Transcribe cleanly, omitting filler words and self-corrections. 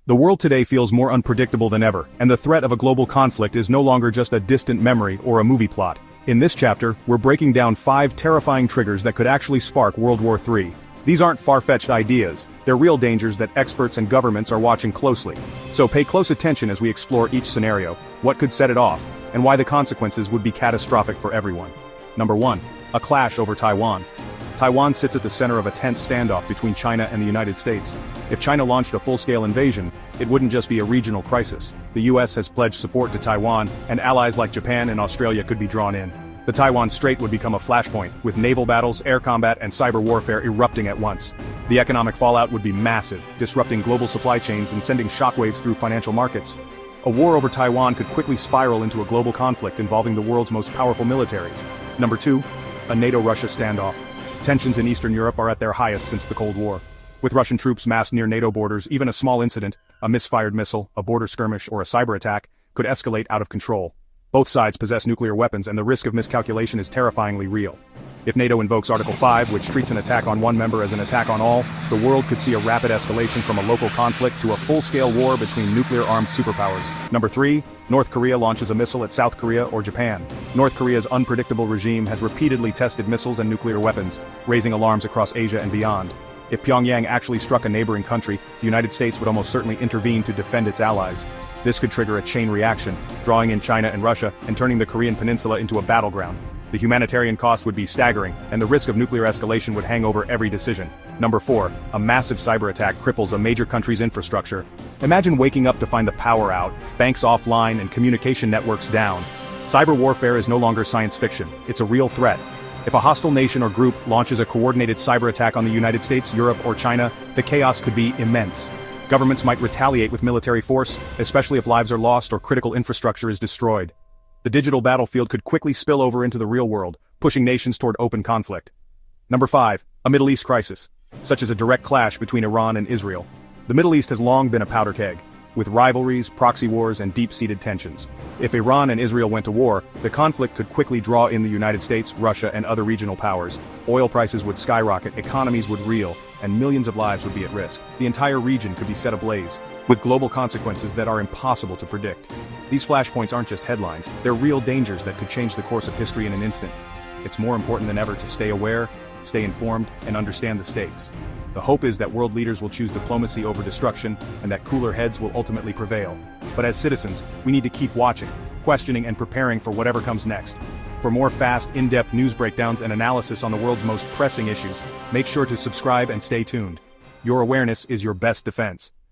The world today feels more unpredictable than ever, and the threat of a global conflict is no longer just a distant memory or a movie plot. In this chapter, we're breaking down 5 terrifying triggers that could actually spark World War III. These aren't far-fetched ideas, they're real dangers that experts and governments are watching closely. So pay close attention as we explore each scenario, what could set it off, and why the consequences would be catastrophic for everyone. Number 1. A clash over Taiwan. Taiwan sits at the center of a tense standoff between China and the United States. If China launched a full-scale invasion, it wouldn't just be a regional crisis. The US has pledged support to Taiwan, and allies like Japan and Australia could be drawn in. The Taiwan Strait would become a flashpoint, with naval battles, air combat, and cyber warfare erupting at once. The economic fallout would be massive, disrupting global supply chains and sending shockwaves through financial markets. A war over Taiwan could quickly spiral into a global conflict involving the world's most powerful militaries. Number 2. A NATO-Russia standoff. Tensions in Eastern Europe are at their highest since the Cold War. With Russian troops massed near NATO borders, even a small incident, a misfired missile, a border skirmish, or a cyber attack, could escalate out of control. Both sides possess nuclear weapons, and the risk of miscalculation is terrifyingly real. If NATO invokes Article 5, which treats an attack on one member as an attack on all, the world could see a rapid escalation from a local conflict to a full-scale war between nuclear-armed superpowers. Number 3. North Korea launches a missile at South Korea or Japan. North Korea's unpredictable regime has repeatedly tested missiles and nuclear weapons, raising alarms across Asia and beyond. If Pyongyang actually struck a neighboring country, the United States would almost certainly intervene to defend its allies. This could trigger a chain reaction, drawing in China and Russia and turning the Korean peninsula into a battleground. The humanitarian cost would be staggering, and the risk of nuclear escalation would hang over every decision. Number 4. A massive cyber attack cripples a major country's infrastructure. Imagine waking up to find the power out, banks offline, and communication networks down. Cyber warfare is no longer science fiction, it's a real threat. If a hostile nation or group launches a coordinated cyber attack on the United States, Europe, or China, the chaos could be immense. Governments might retaliate with military force, especially if lives are lost or critical infrastructure is destroyed. The digital battlefield could quickly spill over into the real world, pushing nations toward open conflict. Number 5. A Middle East crisis, such as a direct clash between Iran and Israel. The Middle East has long been a powder keg, with rivalries, proxy wars, and deep-seated tensions. If Iran and Israel went to war, the conflict could quickly draw in the United States, Russia, and other regional powers. Oil prices would skyrocket, economies would reel, and millions of lives would be at risk. The entire region could be set ablaze, with global consequences that are impossible to predict. These flashpoints aren't just headlines, they're real dangers that could change the course of history in an instant. It's more important than ever to stay aware, stay informed, and understand the stakes. The hope is that world leaders will choose diplomacy over destruction, and that cooler heads will ultimately prevail. But as citizens, we need to keep watching, questioning, and preparing for whatever comes next. For more fast, in-depth news breakdowns and analysis on the world's most pressing issues, make sure to subscribe and stay tuned. Your awareness is your best defense.